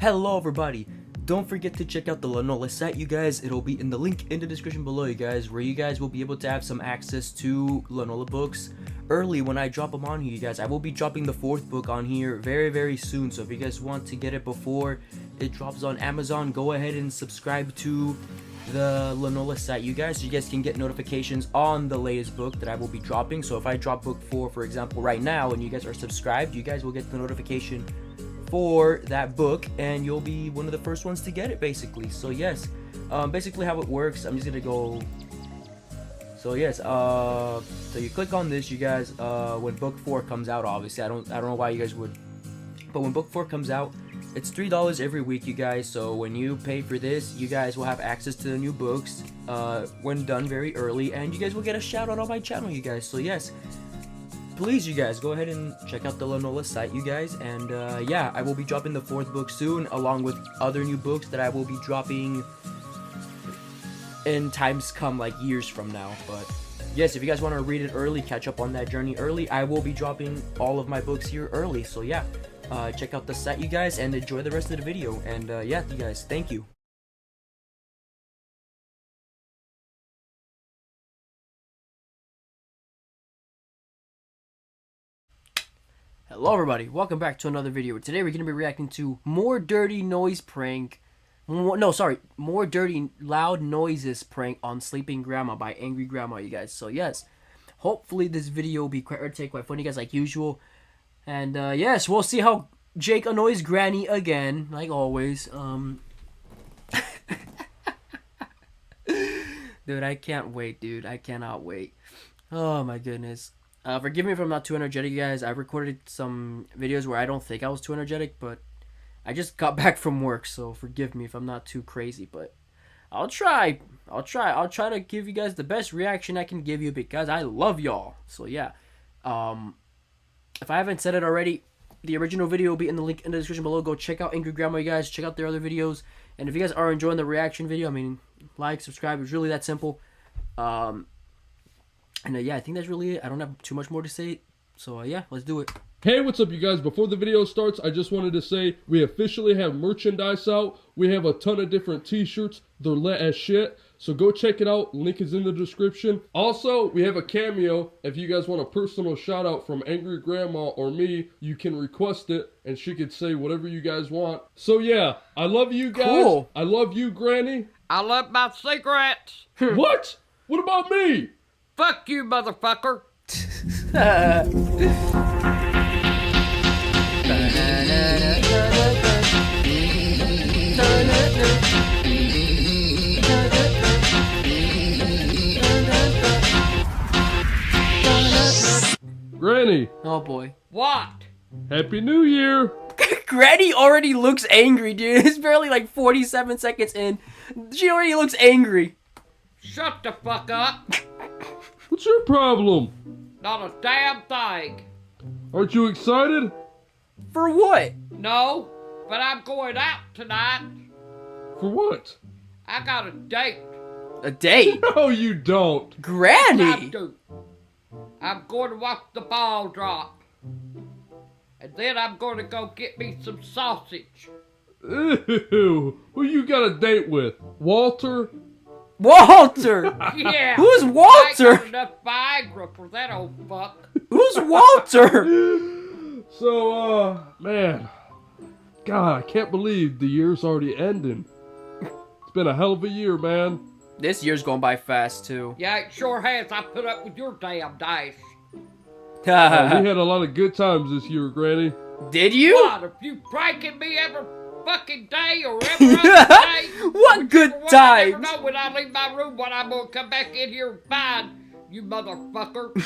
Hello everybody, don't forget to check out the Lanola site, you guys. It'll be in the link in the description below, you guys, where you guys will be able to have some access to Lanola books early when I drop them on here, you guys. I will be dropping the 4th book on here very soon, so if you guys want to get it before it drops on Amazon, go ahead and subscribe to the Lanola site, you guys, so you guys can get notifications on the latest book that I will be dropping. So if I drop book 4, for example, right now, and you guys are subscribed, you guys will get the notification for that book and you'll be one of the first ones to get it, basically. So yes, basically how it works, I'm just gonna go. So yes, so you click on this, you guys, when book 4 comes out. Obviously I don't know why you guys would, but when book 4 comes out, it's $3 every week, you guys. So when you pay for this, you guys will have access to the new books when done very early, and you guys will get a shout out on my channel, you guys. So yes, please, you guys, go ahead and check out the Lanola site, you guys. And yeah, I will be dropping the 4th book soon, along with other new books that I will be dropping in times come, like years from now. But yes, if you guys want to read it early, catch up on that journey early, I will be dropping all of my books here early. So yeah, check out the site, you guys, and enjoy the rest of the video. And yeah, you guys, thank you. Hello everybody, welcome back to another video. Today we're going to be reacting to More Dirty Noise Prank. More Dirty Loud Noises Prank on Sleeping Grandma by Angry Grandma, you guys. So yes, hopefully this video will be quite entertaining, quite funny, guys, like usual. And yes, we'll see how Jake annoys Granny again, like always. Dude, I can't wait, dude. I cannot wait. Oh my goodness. Forgive me if I'm not too energetic, guys. I recorded some videos where I don't think I was too energetic, but I just got back from work, so forgive me if I'm not too crazy, but I'll try to give you guys the best reaction I can give you, because I love y'all. So yeah, if I haven't said it already, the original video will be in the link in the description below. Go check out Angry Grandma, you guys. Check out their other videos, and if you guys are enjoying the reaction video, I mean, like, subscribe. It's really that simple. And yeah, I think that's really it. I don't have too much more to say. So yeah, let's do it. Hey, what's up, you guys? Before the video starts, I just wanted to say we officially have merchandise out. We have a ton of different t-shirts. They're lit as shit. So go check it out. Link is in the description. Also, we have a cameo. If you guys want a personal shout out from Angry Grandma or me, you can request it and she could say whatever you guys want. So yeah, I love you guys. Cool. I love you, Granny. I love my cigarettes. What? What about me? Fuck you, motherfucker. Granny. Oh boy. What? Happy New Year. Granny already looks angry, dude. It's barely like 47 seconds in. She already looks angry. Shut the fuck up. What's your problem? Not a damn thing. Aren't you excited? For what? No, but I'm going out tonight. For what? I got a date. A date? No, you don't. I Granny? do. I'm going to watch the ball drop. And then I'm going to go get me some sausage. Ew. Who you got a date with? Walter? Walter? Yeah. Who's I Walter? ain't got enough Viagra for that old fuck. Who's Walter? So, man. God, I can't believe the year's already ending. It's been a hell of a year, man. This year's going by fast, too. Yeah, it sure has. I put up with your damn dice. We had a lot of good times this year, Granny. Did you? What? If you pranking me every fucking day or every other day? What good I never times? know when I leave my room what I'm gonna come back in here and find, you motherfucker.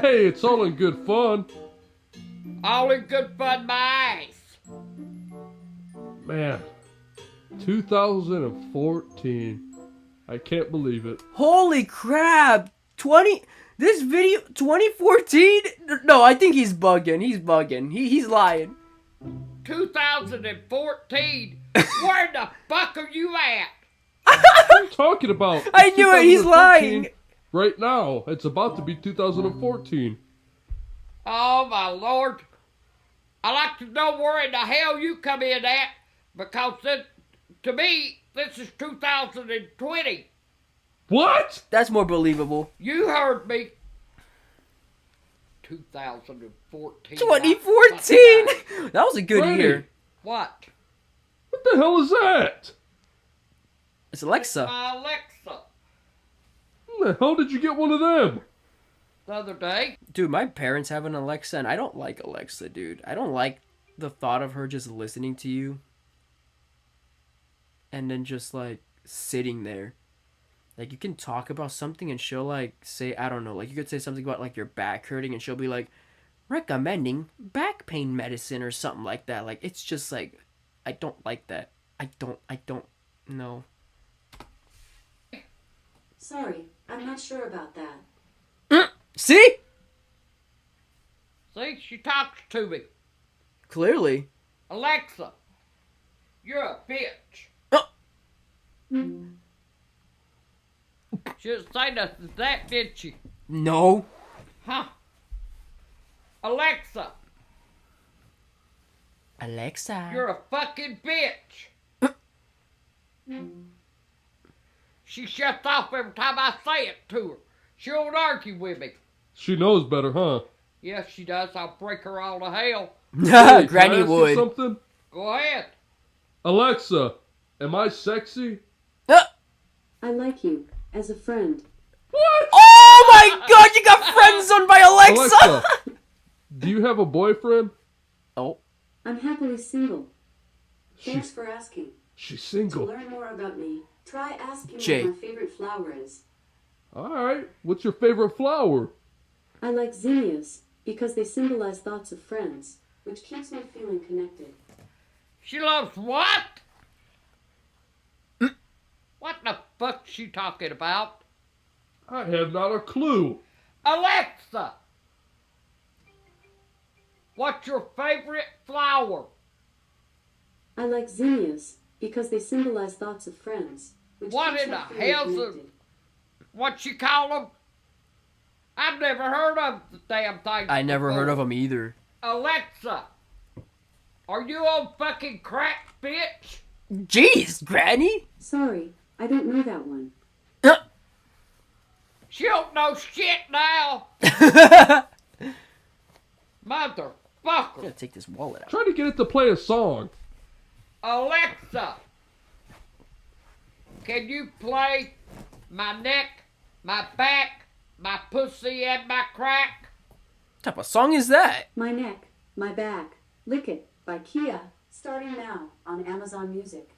Hey, it's all in good fun. All in good fun, my ass. Man, 2014. I can't believe it. Holy crap. 2014? No, I think he's bugging. He's bugging. He's lying. 2014? Where the fuck are you at? What are you talking about? I It's knew it. He's 2014 lying. Right now. It's about to be 2014. Oh my lord. I like to know where in the hell you come in at. Because to me, this is 2020. What? That's more believable. You heard me. 2014. 2014. That was a good Granny. year. What? What the hell is that? It's Alexa. My Alexa. When the hell did you get one of them? The other day. Dude, my parents have an Alexa, and I don't like Alexa, dude. I don't like the thought of her just listening to you. And then just, like, sitting there. Like, you can talk about something, and she'll, like, say, I don't know. Like, you could say something about, like, your back hurting, and she'll be like, recommending back pain medicine or something like that. Like, it's just, like, I don't like that. I don't know. Sorry, I'm not sure about that. See? See, she talks to me. Clearly. Alexa, you're a bitch. She didn't say nothing to that, did she? No. Huh? Alexa, Alexa. you're a fucking bitch. She shuts off every time I say it to her. She won't argue with me. She knows better, huh? Yes, she does. I'll break her all to hell. Hey, can I Granny ask you would. something? Go ahead. Alexa, am I sexy? I like you as a friend. What? Oh my god, you got friend zoned by Alexa! Alexa, do you have a boyfriend? Oh. I'm happily single. Thanks for asking. She's To single. learn more about me, try asking Jay. what my favorite flower is. Alright, what's your favorite flower? I like zinnias because they symbolize thoughts of friends, which keeps me feeling connected. She loves what? What the fuck's she talking about? I have not a clue. Alexa! What's your favorite flower? I like zinnias because they symbolize thoughts of friends, which What keeps in me the feeling hell's a- connected. What you call them? I've never heard of the damn thing. I never heard of before. him either. Alexa, are you on fucking crack, bitch? Jeez, Granny! Sorry, I don't know that one. She don't know shit now. Motherfucker. I'm gonna take this wallet out. Try to get it to play a song. Alexa, can you play my neck, my back, my pussy, and my crack? What type of song is that? My Neck, My Back, Lick It by Kia, starting now on Amazon Music.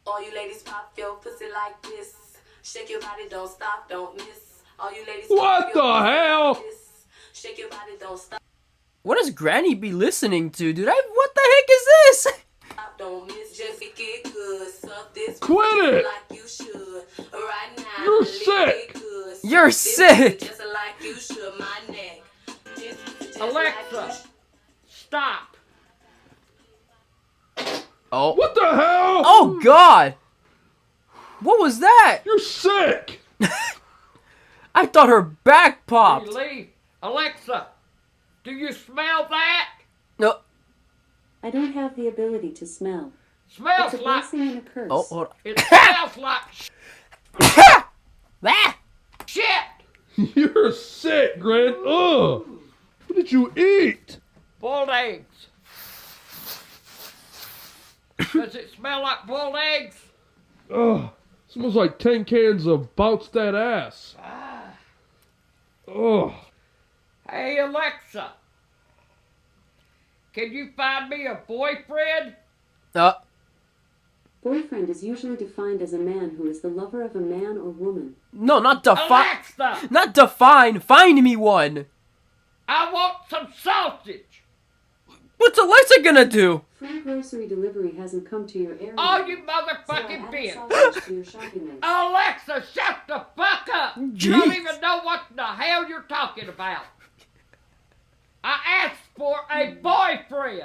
All you ladies pop your pussy like this. Shake your body, don't stop, don't miss. All you ladies What pop the your pussy hell? like this. Shake your body, don't stop, What does Granny be listening to, dude? What the heck is this? don't miss. Just get good. Suck this Quit pussy it. like you should. Right now, You're lick sick. it good. Suck You're this sick. pussy Just like you should. My neck. Just Alexa, like you stop. Oh. What the hell? Oh god! What was that? You're sick. I thought her back popped. You leave. Alexa, do you smell that? No. I don't have the ability to smell. Smells It's a like. blessing and a curse. Oh, hold It smells like Ah! shit. You're sick, Grant. Ugh. What did you eat? Boiled eggs. Does it smell like boiled eggs? Ugh. Smells like 10 cans of Bounce That Ass. Ugh. Hey, Alexa. Can you find me a boyfriend? Boyfriend is usually defined as a man who is the lover of a man or woman. No, not define. Alexa, Not define. Find me one. I want some sausage. What's Alexa gonna do? Free grocery delivery hasn't come to your area. Oh, you so I motherfucking added bitch. sausage to your shopping list. Alexa, shut the fuck up. You Jeez. don't even know what the hell you're talking about. I asked for a boyfriend.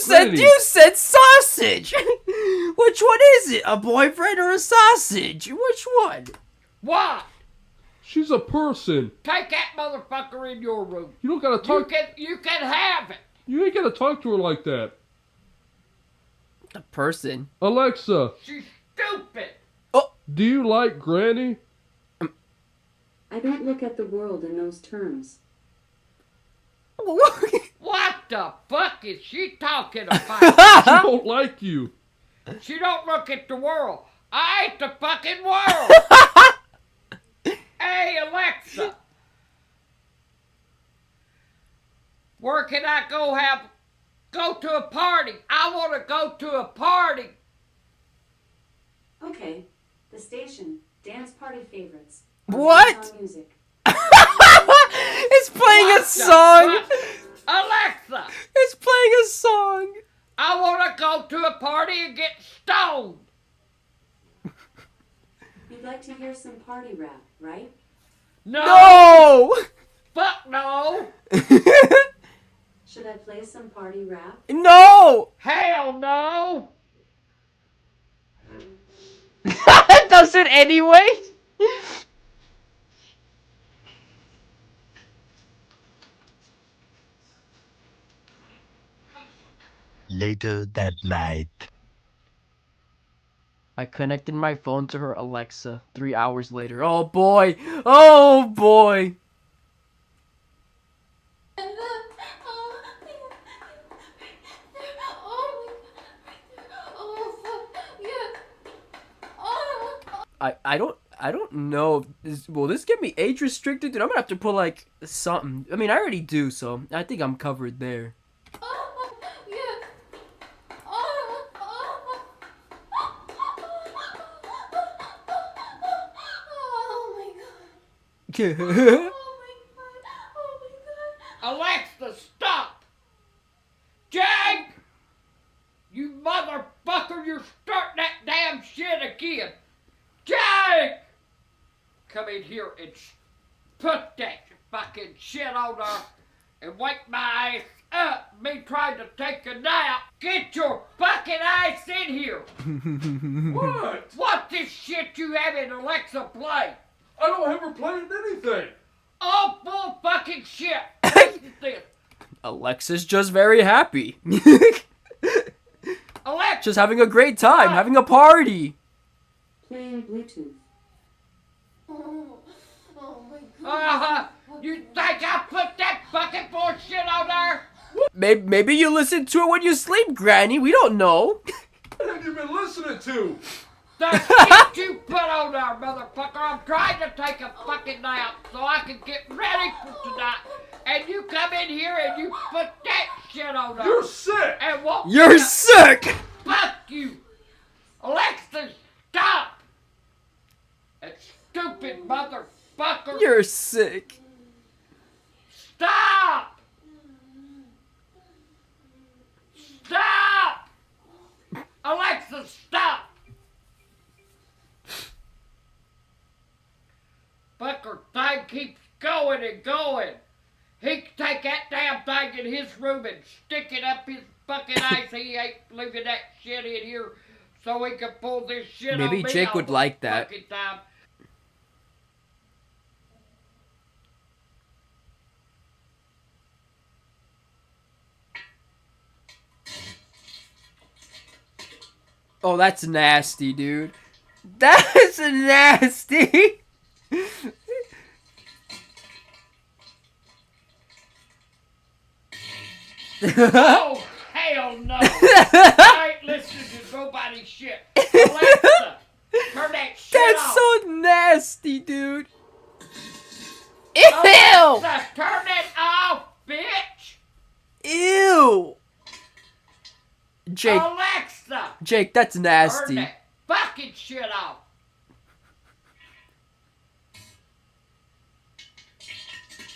Granny. You said sausage. Which one is it? A boyfriend or a sausage? Which one? What? She's a person. Take that motherfucker in your room. You don't gotta talk. You can have it. You ain't gotta talk to her like that. The person. Alexa, She's stupid. do you like Granny? I don't look at the world in those terms. What the fuck is she talking about? She don't like you. She don't look at the world. I ain't the fucking world. Hey, Alexa. Where can I go to a party? I want to go to a party. Okay, the station, dance party favorites. What? Song music. It's playing What a the song. fuck? Alexa, It's playing a song. I want to go to a party and get stoned. You'd like to hear some party rap, right? No. Fuck no. Should I play some party rap? No. Hell no. Does it anyway? Later that night. I connected my phone to her Alexa 3 hours later. Oh boy! Oh boy! I don't know. Will this get me age restricted? Dude, I'm gonna have to put like something. I mean, I already do, so I think I'm covered there. Alexa, stop. Jake! You motherfucker, you're starting that damn shit again. Jake! Come in here and put that fucking shit on there and wake my ass up. Me trying to take a nap. Get your fucking ass in here. What? What this shit you having Alexa play? I don't have her playing anything. Oh, bull fucking shit. Listen to this. Alexa's just very happy. Alexa, Just having a great time, having a party. Playing Bluetooth. you think I put that fucking bullshit on there? Maybe you listen to it when you sleep, Granny. We don't know. What have you been listening to? The shit you put on there, motherfucker. I'm trying to take a fucking nap so I can get ready for tonight. And you come in here and you put that shit on there. You're sick. And what? You're sick. Fuck you. Alexa, stop. That stupid motherfucker. You're sick. Stop. Stop. Alexa, stop. Fucker thing keeps going and going. He can take that damn thing in his room and stick it up his fucking ass. He ain't leaving that shit in here so he can pull this shit Maybe on me Jake all would the like that. fucking time. Oh, that's nasty, dude. That's nasty. Oh, hell no. I ain't listening to nobody's shit. Alexa, turn that shit That's off. so nasty, dude. Ew! Alexa, turn it off, bitch. Ew! Alexa, Jake, that's turn nasty. that fucking shit off.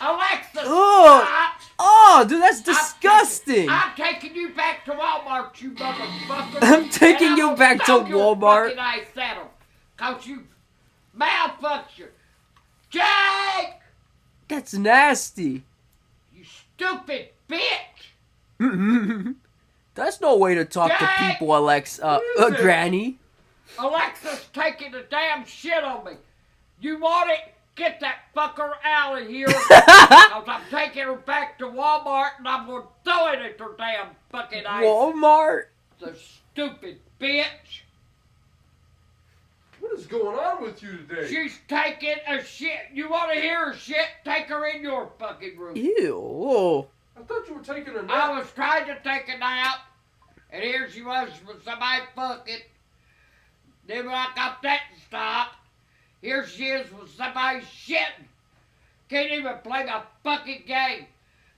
Alexa, Ugh. stop. Oh, dude, that's disgusting. I'm taking you back to Walmart, you motherfucker. I'm taking And you gonna back to stomp your Walmart. fucking ass at 'em, 'cause you malfunction. Jake, That's nasty. you stupid bitch. That's no way to talk to Jake! people, Alexa. What is it? Granny. Alexa's taking the damn shit on me. You want it? Get that fucker out of here. 'Cause I'm taking her back to Walmart and I'm going to throw it at her damn fucking ass. Walmart. The stupid bitch. What is going on with you today? She's taking a shit. You want to hear her shit? Take her in your fucking room. Ew. I thought you were taking a I nap. was trying to take a nap, and here she was with somebody fucking. Then when I got that to stop, here she is with somebody shitting. Can't even play my fucking game.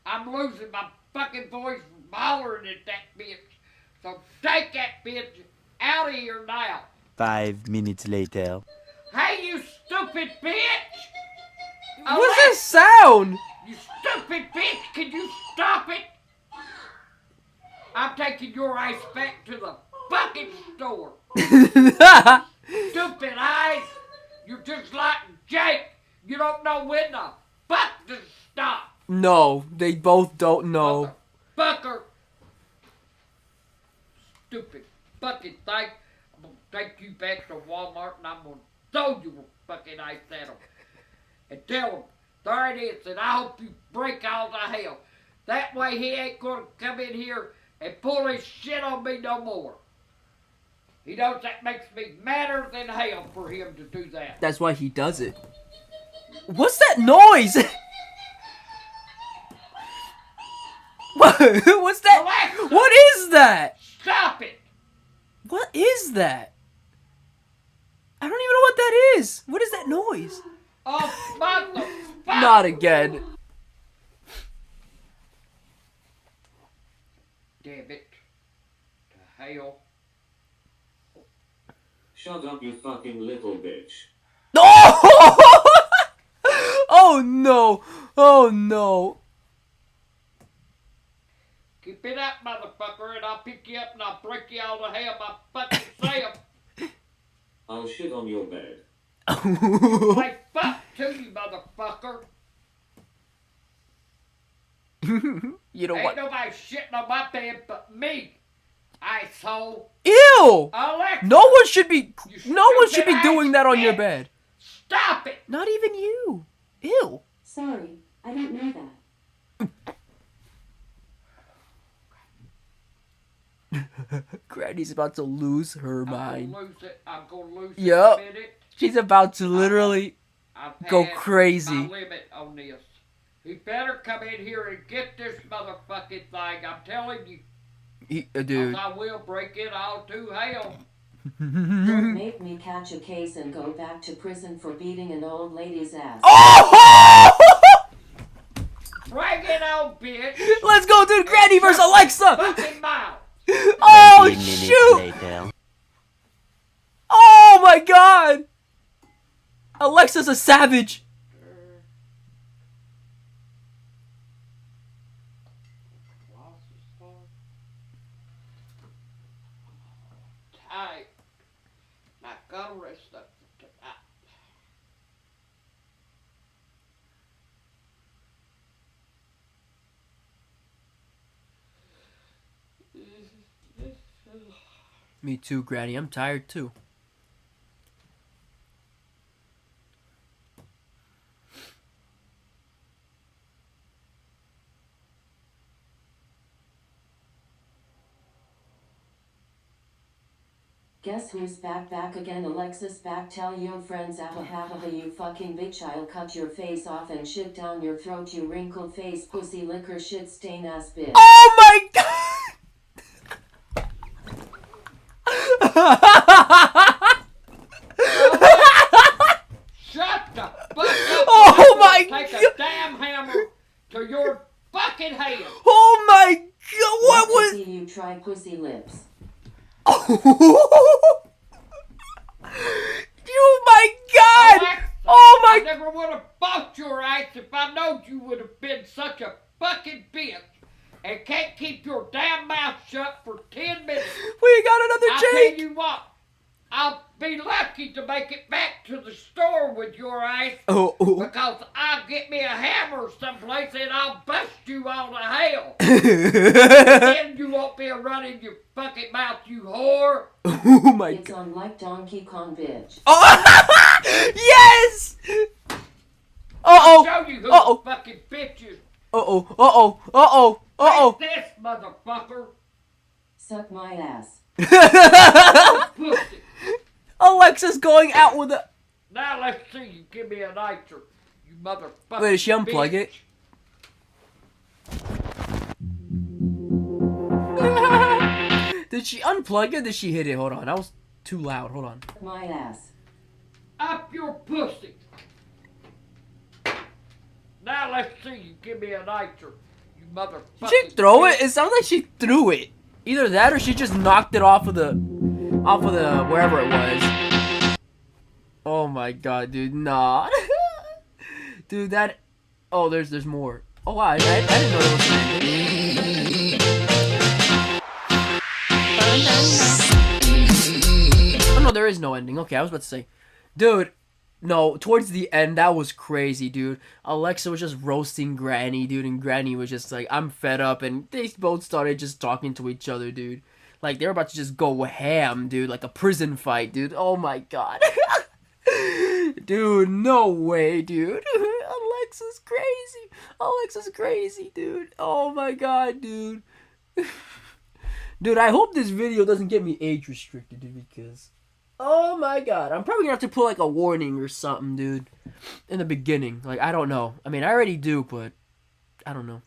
I'm losing my fucking voice from hollering at that bitch. So take that bitch out of here now. 5 minutes later. Hey, you stupid bitch! What's this sound? You stupid bitch! Can you stop it? I'm taking your ass back to the fucking store. Stupid eyes! You're just like Jake. You don't know when the fuck to stop. No, they both don't know. Motherfucker! Stupid fucking thing. I'm gonna take you back to Walmart and I'm gonna throw your fucking ice at them. And tell them, there it is, and I hope you break all the hell. That way he ain't gonna come in here and pull his shit on me no more. He knows that makes me madder than hell for him to do that. That's why he does it. What's that noise? What's that? Alexa! What is that? Stop it! What is that? I don't even know what that is. What is that noise? Oh, motherfucker! Not again. Damn it. To hell. Shut up, you fucking little bitch. Oh! Oh no! Oh no! Keep it up, motherfucker, and I'll pick you up and I'll break you all to hell by fucking Sam. I'll shit on your bed. Say fuck to you, motherfucker. You know Ain't what? nobody shitting on my bed but me, asshole. Ew! Alexa, No one should be. You No one should be stupid doing that on your ass bed. stop it. Not even you. Ew. Sorry, I don't know that. Granny's about to lose her I'm mind. gonna lose it. I'm gonna lose Yup. it in a minute. She's about to literally I've go had crazy. my limit on this. He better come in here and get this motherfucking thing. I'm telling you. Dude. I will break it all to hell. Don't make me catch a case and go back to prison for beating an old lady's ass. Oh! Bring it on, bitch. Let's go, dude. Granny versus Alexa. Fucking mouth. Oh 20 minutes shoot! later. Oh my god! Alexa's a savage. Tight. Not gonna rest up tonight. Me too, Granny. I'm tired too. Guess who's back again? Alexis back. Tell your friends, you fucking bitch, I'll cut your face off and shit down your throat, you wrinkled face, pussy liquor shit stain ass bitch. Oh my god! Shut the fuck up. Oh my Take god! a damn hammer to your fucking head. Oh my god! What was? Pussy, you try pussy lips. Oh my god! Alexa, Oh I my! never would have bought your ass if I knowed you would have been such a fucking bitch and can't keep your damn mouth shut for 10 minutes. We got another I tell Jake. you what, I'll be lucky to make it back to the store with your ass Oh. because I'll get me a hammer someplace and I'll bust you all to hell. Oh Then you won't be running your fucking mouth, you whore. my It's god! on like Donkey Kong, bitch. Oh! Yes! Uh Show you who oh! the fucking bitch is. Uh oh! Take this, motherfucker. Suck my ass. Pussy. Alexa's going out with a... Now let's see you give me an answer, you motherfucker. Wait, did she unplug it? Did she unplug it? Did she hit it? Hold on, that was too loud. Hold on. My ass. Up your pussy. Now let's see you give me an answer, you motherfucker. Did she throw it? It sounds like she threw it. Either that or she just knocked it off of the wherever it was. Oh my god, dude, nah. Dude, that... Oh, there's more. Oh wow, I didn't know there was an ending. Oh no, there is no ending. Okay, I was about to say. Dude, no, towards the end, that was crazy, dude. Alexa was just roasting Granny, dude, and Granny was just like, I'm fed up, and they both started just talking to each other, dude. Like, they were about to just go ham, dude, like a prison fight, dude. Oh my god. Dude, no way, dude. Alexa's crazy. Alexa's crazy, dude. Oh my god, dude. Dude, I hope this video doesn't get me age restricted, dude, because... Oh my god. I'm probably gonna have to put like a warning or something, dude. In the beginning. Like, I don't know. I mean, I already do, but... I don't know.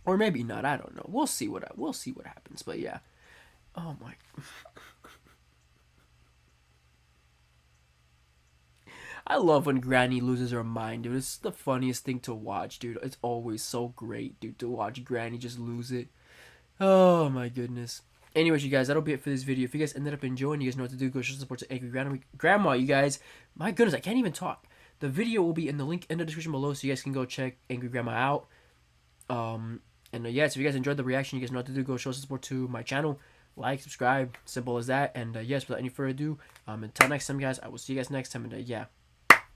Or maybe not. I don't know. We'll see what happens, but yeah. Oh my... I love when Granny loses her mind, dude. It's the funniest thing to watch, dude. It's always so great, dude, to watch Granny just lose it. Oh, my goodness. Anyways, you guys, that'll be it for this video. If you guys ended up enjoying, you guys know what to do. Go show support to Angry Grandma, you guys. My goodness, I can't even talk. The video will be in the link in the description below, so you guys can go check Angry Grandma out. Yeah, so if you guys enjoyed the reaction, you guys know what to do. Go show support to my channel. Like, subscribe, simple as that. And yes, without any further ado, until next time, guys, I will see you guys next time. And yeah.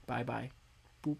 Bye-bye. Boop.